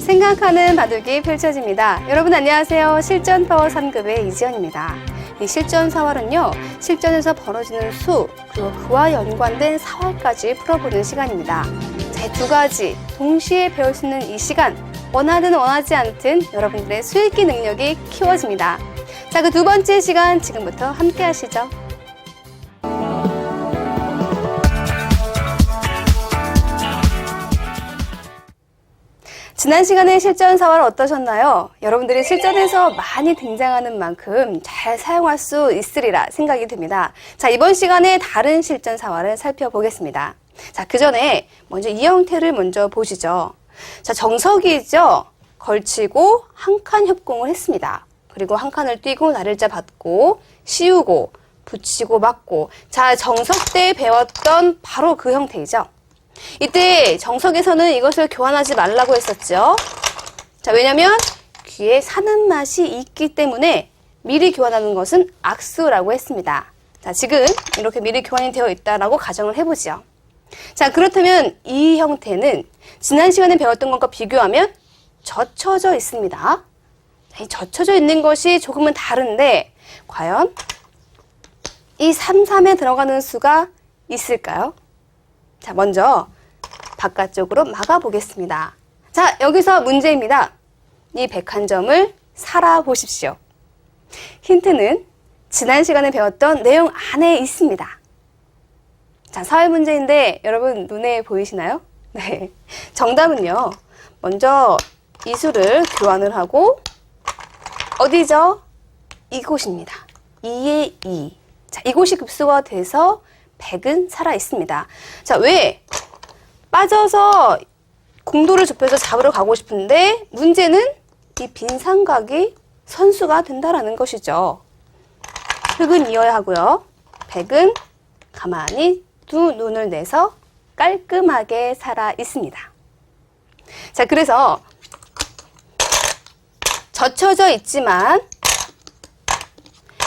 생각하는 바둑이 펼쳐집니다. 여러분 안녕하세요. 실전 파워 3급의 이지연입니다. 이 실전 사활은요, 실전에서 벌어지는 수, 그리고 그와 연관된 사활까지 풀어보는 시간입니다. 자, 이 두 가지 동시에 배울 수 있는 이 시간, 원하든 원하지 않든 여러분들의 수읽기 능력이 키워집니다. 자, 그 두 번째 시간 지금부터 함께 하시죠. 지난 시간에 실전 사활 어떠셨나요? 여러분들이 실전에서 많이 등장하는 만큼 잘 사용할 수 있으리라 생각이 듭니다. 자, 이번 시간에 다른 실전 사활을 살펴보겠습니다. 자, 그 전에 먼저 이 형태를 먼저 보시죠. 자, 정석이죠. 걸치고 한 칸 협공을 했습니다. 그리고 한 칸을 띄고 나를자 받고 씌우고 붙이고 막고. 자, 정석 때 배웠던 바로 그 형태이죠. 이때 정석에서는 이것을 교환하지 말라고 했었죠. 자, 왜냐면 귀에 사는 맛이 있기 때문에 미리 교환하는 것은 악수라고 했습니다. 자, 지금 이렇게 미리 교환이 되어 있다라고 가정을 해보죠. 자, 그렇다면 이 형태는 지난 시간에 배웠던 것과 비교하면 젖혀져 있습니다. 자, 이 젖혀져 있는 것이 조금은 다른데 과연 이 3-3에 들어가는 수가 있을까요? 자, 먼저 바깥쪽으로 막아보겠습니다. 자, 여기서 문제입니다. 이 101점을 살아보십시오. 힌트는 지난 시간에 배웠던 내용 안에 있습니다. 자, 사회 문제인데 여러분 눈에 보이시나요? 네. 정답은요. 먼저 이 수를 교환을 하고 어디죠? 이곳입니다. 2에 2. 자, 이곳이 급수가 돼서 100은 살아 있습니다. 자, 왜? 빠져서 공도를 좁혀서 잡으러 가고 싶은데 문제는 이 빈 삼각이 선수가 된다라는 것이죠. 흙은 이어야 하고요. 100은 가만히 두 눈을 내서 깔끔하게 살아 있습니다. 자, 그래서 젖혀져 있지만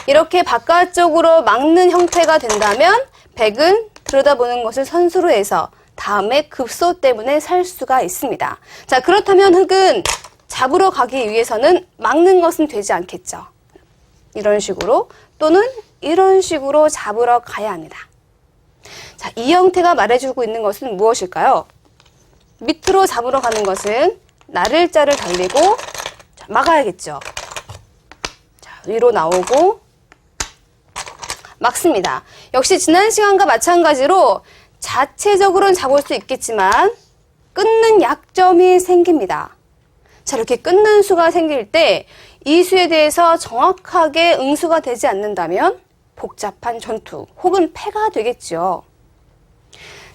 이렇게 바깥쪽으로 막는 형태가 된다면 100은 들여다보는 것을 선수로 해서 다음에 급소 때문에 살 수가 있습니다. 자, 그렇다면 흙은 잡으러 가기 위해서는 막는 것은 되지 않겠죠. 이런 식으로 또는 이런 식으로 잡으러 가야 합니다. 자, 이 형태가 말해주고 있는 것은 무엇일까요? 밑으로 잡으러 가는 것은 나를자를 달리고 자, 막아야겠죠. 자, 위로 나오고 막습니다. 역시 지난 시간과 마찬가지로 자체적으로는 잡을 수 있겠지만 끊는 약점이 생깁니다. 자, 이렇게 끊는 수가 생길 때 이 수에 대해서 정확하게 응수가 되지 않는다면 복잡한 전투 혹은 패가 되겠죠.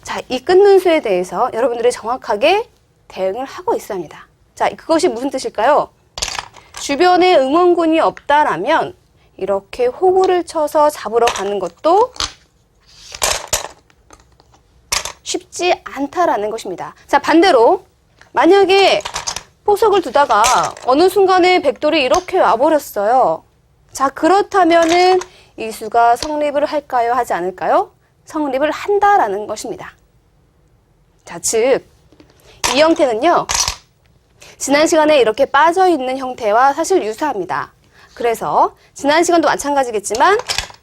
자, 이 끊는 수에 대해서 여러분들이 정확하게 대응을 하고 있어야 합니다. 자, 그것이 무슨 뜻일까요? 주변에 응원군이 없다라면 이렇게 호구를 쳐서 잡으러 가는 것도 쉽지 않다라는 것입니다. 자, 반대로 만약에 포석을 두다가 어느 순간에 백돌이 이렇게 와버렸어요. 자, 그렇다면은 이 수가 성립을 할까요? 하지 않을까요? 성립을 한다라는 것입니다. 자, 즉 이 형태는요. 지난 시간에 이렇게 빠져있는 형태와 사실 유사합니다. 그래서 지난 시간도 마찬가지겠지만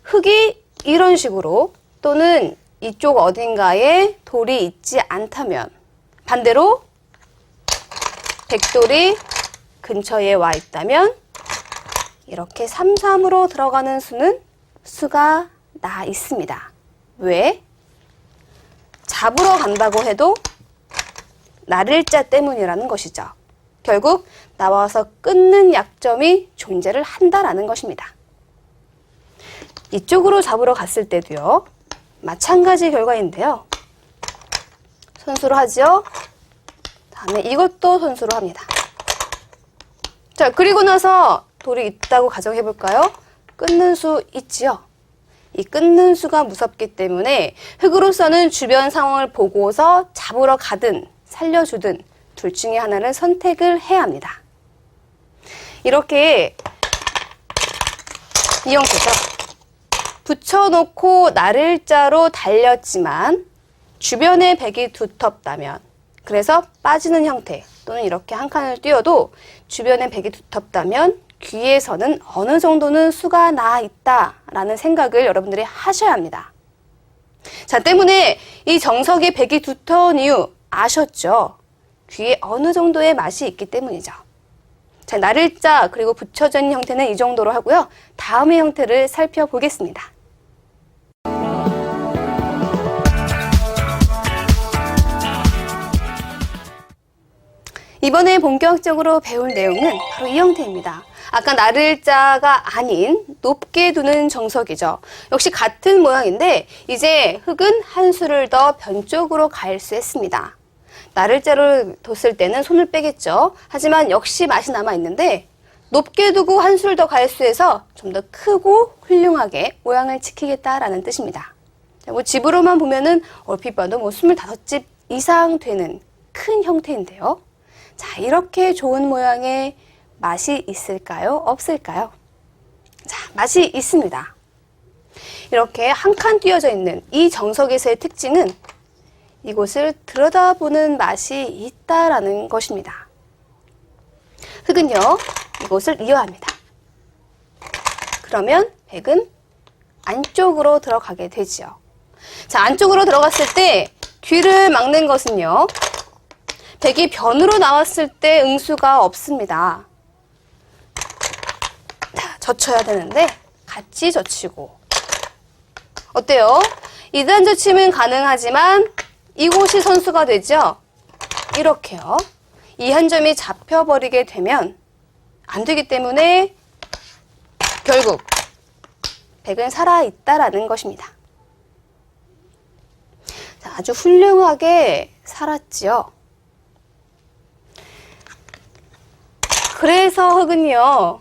흙이 이런 식으로 또는 이쪽 어딘가에 돌이 있지 않다면 반대로 백돌이 근처에 와 있다면 이렇게 3-3으로 들어가는 수가 나 있습니다. 왜? 잡으러 간다고 해도 나를자 때문이라는 것이죠. 결국 나와서 끊는 약점이 존재를 한다라는 것입니다. 이쪽으로 잡으러 갔을 때도요. 마찬가지 결과인데요. 선수로 하죠. 다음에 이것도 선수로 합니다. 자, 그리고 나서 돌이 있다고 가정해볼까요? 끊는 수 있지요. 이 끊는 수가 무섭기 때문에 흙으로서는 주변 상황을 보고서 잡으러 가든 살려주든 둘 중에 하나를 선택을 해야 합니다. 이렇게 이 형태죠. 붙여놓고 나를자로 달렸지만 주변의 백이 두텁다면 그래서 빠지는 형태 또는 이렇게 한 칸을 띄워도 주변에 백이 두텁다면 귀에서는 어느 정도는 수가 나 있다라는 생각을 여러분들이 하셔야 합니다. 자, 때문에 이 정석에 백이 두터운 이유 아셨죠? 귀에 어느 정도의 맛이 있기 때문이죠. 자, 나를자 그리고 붙여져 있는 형태는 이 정도로 하고요. 다음의 형태를 살펴보겠습니다. 이번에 본격적으로 배울 내용은 바로 이 형태입니다. 아까 나를자가 아닌 높게 두는 정석이죠. 역시 같은 모양인데 이제 흙은 한 수를 더 변 쪽으로 가일수했습니다. 나를자를 뒀을 때는 손을 빼겠죠. 하지만 역시 맛이 남아있는데 높게 두고 한 수를 더 가일수해서 좀 더 크고 훌륭하게 모양을 지키겠다라는 뜻입니다. 뭐 집으로만 보면은 얼핏 봐도 뭐 25집 이상 되는 큰 형태인데요. 자, 이렇게 좋은 모양의 맛이 있을까요? 없을까요? 자, 맛이 있습니다. 이렇게 한 칸 띄어져 있는 이 정석에서의 특징은 이곳을 들여다보는 맛이 있다라는 것입니다. 흙은요, 이곳을 이어합니다. 그러면 백은 안쪽으로 들어가게 되죠. 자, 안쪽으로 들어갔을 때 귀를 막는 것은요, 백이 변으로 나왔을 때 응수가 없습니다. 자, 젖혀야 되는데 같이 젖히고. 어때요? 2단 젖힘은 가능하지만 이곳이 선수가 되죠? 이렇게요. 이 한 점이 잡혀버리게 되면 안 되기 때문에 결국 백은 살아있다라는 것입니다. 자, 아주 훌륭하게 살았지요. 그래서 흙은요,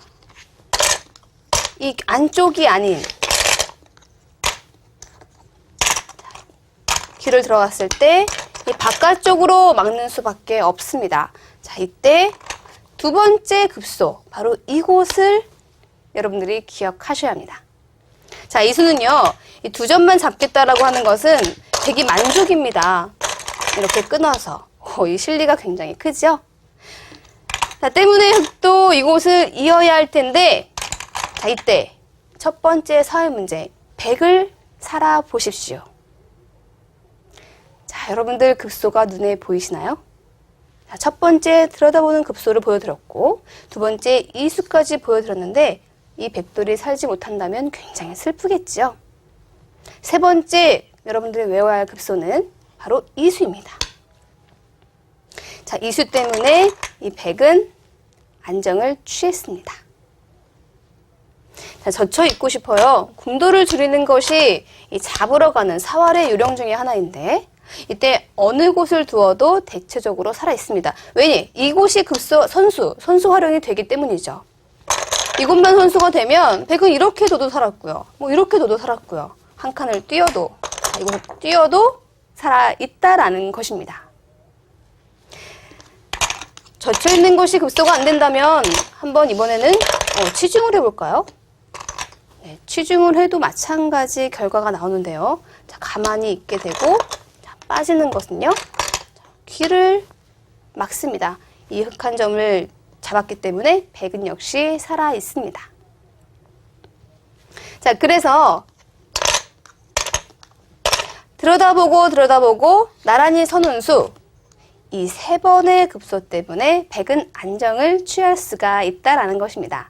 이 안쪽이 아닌 귀를 들어갔을 때 이 바깥쪽으로 막는 수밖에 없습니다. 자, 이때 두 번째 급소, 바로 이곳을 여러분들이 기억하셔야 합니다. 자, 이 수는요, 이 두 점만 잡겠다라고 하는 것은 백이 만족입니다. 이렇게 끊어서. 이 실리가 굉장히 크죠? 자, 때문에 흙도 이곳을 이어야 할 텐데, 자, 이때 첫 번째 서열 문제, 백을 살아보십시오. 자, 여러분들 급소가 눈에 보이시나요? 자, 첫 번째 들여다보는 급소를 보여드렸고, 두 번째 이수까지 보여드렸는데, 이 백돌이 살지 못한다면 굉장히 슬프겠죠? 세 번째 여러분들이 외워야 할 급소는 바로 이수입니다. 자, 이수 때문에 이 백은 안정을 취했습니다. 자, 젖혀 있고 싶어요. 궁도를 줄이는 것이 이 잡으러 가는 사활의 요령 중에 하나인데 이때 어느 곳을 두어도 대체적으로 살아 있습니다. 왜냐? 이곳이 급소, 선수 활용이 되기 때문이죠. 이곳만 선수가 되면 백은 이렇게 둬도 살았고요. 뭐 이렇게 둬도 살았고요. 한 칸을 띄어도, 이곳을 띄어도 살아 있다라는 것입니다. 젖혀 있는 것이 급소가 안 된다면 한번 이번에는 치중을 해볼까요? 네, 치중을 해도 마찬가지 결과가 나오는데요. 자, 가만히 있게 되고 자, 빠지는 것은요. 자, 귀를 막습니다. 이 흙한 점을 잡았기 때문에 백은 역시 살아 있습니다. 자, 그래서 들여다보고 나란히 서는 수, 이 세 번의 급소 때문에 백은 안정을 취할 수가 있다라는 것입니다.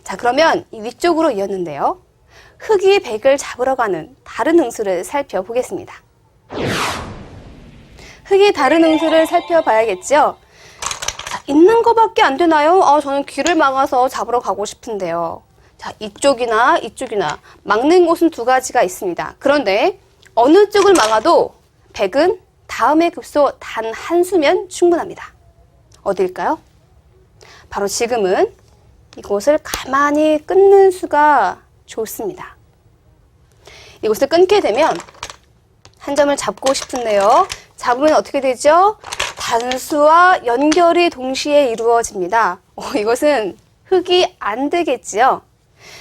자, 그러면 이 위쪽으로 이었는데요. 흙이 백을 잡으러 가는 다른 응수를 살펴보겠습니다. 흙이 다른 응수를 살펴봐야겠죠? 자, 있는 것밖에 안 되나요? 저는 귀를 막아서 잡으러 가고 싶은데요. 자, 이쪽이나 이쪽이나 막는 곳은 두 가지가 있습니다. 그런데 어느 쪽을 막아도 백은 다음의 급소 단 한 수면 충분합니다. 어딜까요? 바로 지금은 이곳을 가만히 끊는 수가 좋습니다. 이곳을 끊게 되면 한 점을 잡고 싶은데요. 잡으면 어떻게 되죠? 단수와 연결이 동시에 이루어집니다. 이것은 흙이 안 되겠지요.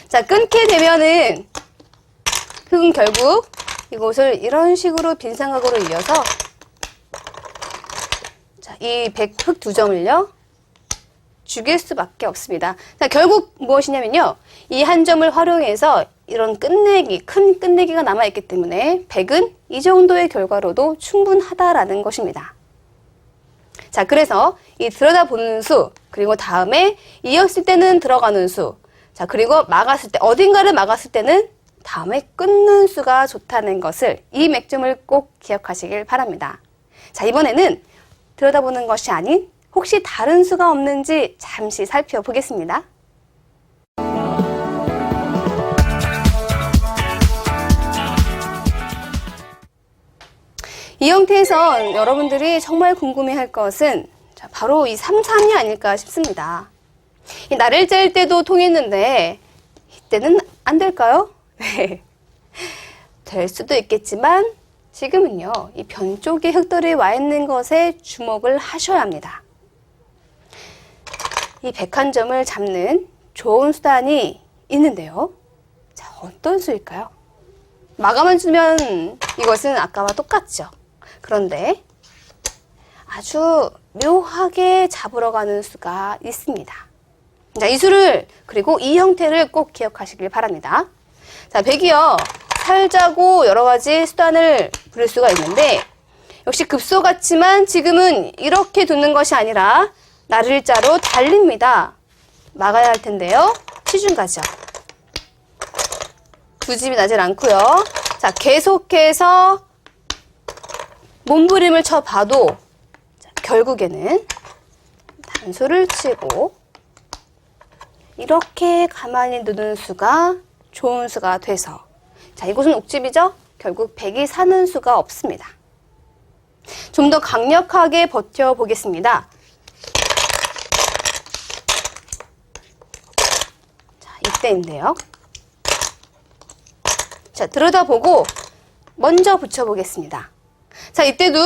자, 끊게 되면은 흙은 결국 이곳을 이런 식으로 빈삼각으로 이어서 자, 이 100흑 2점을요, 죽일 수밖에 없습니다. 자, 결국 무엇이냐면요, 이 한 점을 활용해서 이런 끝내기, 큰 끝내기가 남아있기 때문에 100은 이 정도의 결과로도 충분하다라는 것입니다. 자, 그래서 이 들여다보는 수, 그리고 다음에 이었을 때는 들어가는 수, 자, 그리고 막았을 때, 어딘가를 막았을 때는 다음에 끊는 수가 좋다는 것을, 이 맥점을 꼭 기억하시길 바랍니다. 자, 이번에는 들여다보는 것이 아닌 혹시 다른 수가 없는지 잠시 살펴보겠습니다. 이 형태에서 여러분들이 정말 궁금해할 것은 바로 이 33이 아닐까 싶습니다. 이 나를자일 때도 통했는데 이때는 안 될까요? 네. 될 수도 있겠지만 지금은요, 이 변쪽에 흑돌이 와 있는 것에 주목을 하셔야 합니다. 이 101점을 잡는 좋은 수단이 있는데요. 자, 어떤 수일까요? 마감을 주면 이것은 아까와 똑같죠. 그런데 아주 묘하게 잡으러 가는 수가 있습니다. 자, 이 수를, 그리고 이 형태를 꼭 기억하시길 바랍니다. 자, 100이요, 살자고 여러 가지 수단을 부릴 수가 있는데, 역시 급소 같지만 지금은 이렇게 두는 것이 아니라 나를자로 달립니다. 막아야 할 텐데요. 치중가죠. 부집이 나질 않고요. 자, 계속해서 몸부림을 쳐봐도 결국에는 단수를 치고 이렇게 가만히 두는 수가 좋은 수가 돼서, 자, 이곳은 옥집이죠? 결국 100이 사는 수가 없습니다. 좀 더 강력하게 버텨보겠습니다. 자, 이때인데요. 자, 들여다보고 먼저 붙여보겠습니다. 자, 이때도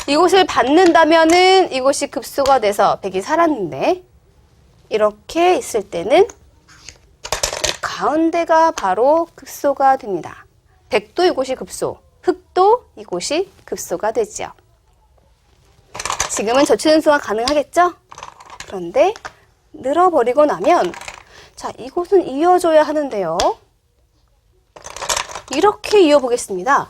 이곳을 받는다면은 이곳이 급소가 돼서 100이 살았는데, 이렇게 있을 때는 가운데가 바로 급소가 됩니다. 100도 이곳이 급소, 흑도 이곳이 급소가 되죠. 지금은 젖히는 수가 가능하겠죠? 그런데 늘어버리고 나면, 자, 이곳은 이어줘야 하는데요. 이렇게 이어보겠습니다.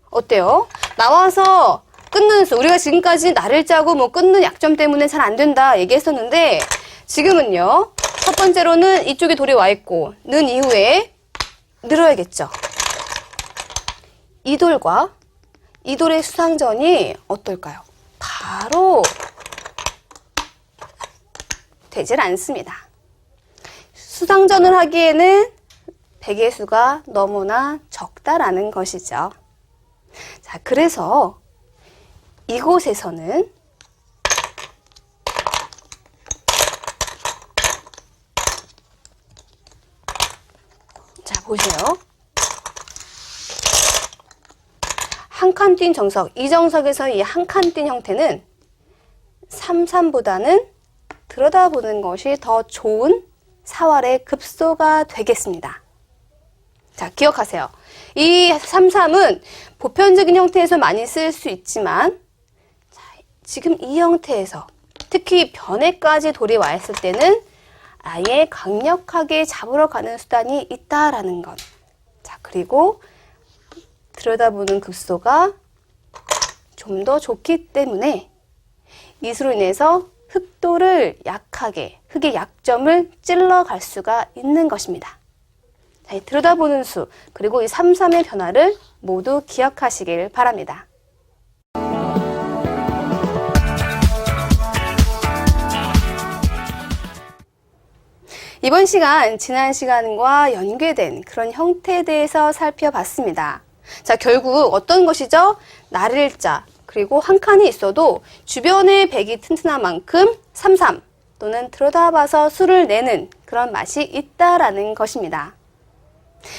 어때요? 나와서 끊는 수, 우리가 지금까지 나를 짜고 뭐 끊는 약점 때문에 잘 안 된다 얘기했었는데, 지금은요, 첫 번째로는 이쪽에 돌이 와 있고, 는 이후에 늘어야겠죠. 이 돌과 이 돌의 수상전이 어떨까요? 바로 되질 않습니다. 수상전을 하기에는 100의 수가 너무나 적다라는 것이죠. 자, 그래서 이곳에서는 자, 보세요. 한 칸 뛴 정석, 이 정석에서 이 한 칸 뛴 형태는 33보다는 들여다보는 것이 더 좋은 사활의 급소가 되겠습니다. 자, 기억하세요. 이 33은 보편적인 형태에서 많이 쓸 수 있지만, 자, 지금 이 형태에서 특히 변에까지 돌이 와 있을 때는 아예 강력하게 잡으러 가는 수단이 있다라는 것. 자, 그리고 들여다보는 급소가 좀 더 좋기 때문에 이수로 인해서 흑도를 약하게, 흑의 약점을 찔러갈 수가 있는 것입니다. 자, 이 들여다보는 수, 그리고 이 33의 변화를 모두 기억하시길 바랍니다. 이번 시간, 지난 시간과 연계된 그런 형태에 대해서 살펴봤습니다. 자, 결국 어떤 것이죠? 나를자, 그리고 한 칸이 있어도 주변에 100이 튼튼한 만큼 33 또는 들여다봐서 수를 내는 그런 맛이 있다라는 것입니다.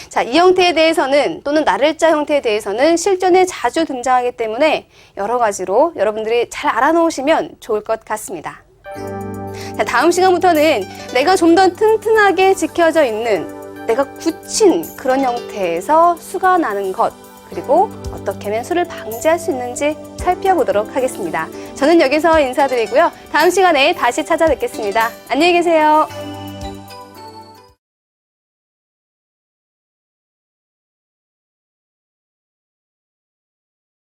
자, 이 형태에 대해서는, 또는 나를자 형태에 대해서는 실전에 자주 등장하기 때문에 여러 가지로 여러분들이 잘 알아놓으시면 좋을 것 같습니다. 자, 다음 시간부터는 내가 좀 더 튼튼하게 지켜져 있는, 내가 굳힌 그런 형태에서 수가 나는 것, 그리고 어떻게 하면 수를 방지할 수 있는지 살펴보도록 하겠습니다. 저는 여기서 인사드리고요. 다음 시간에 다시 찾아뵙겠습니다. 안녕히 계세요.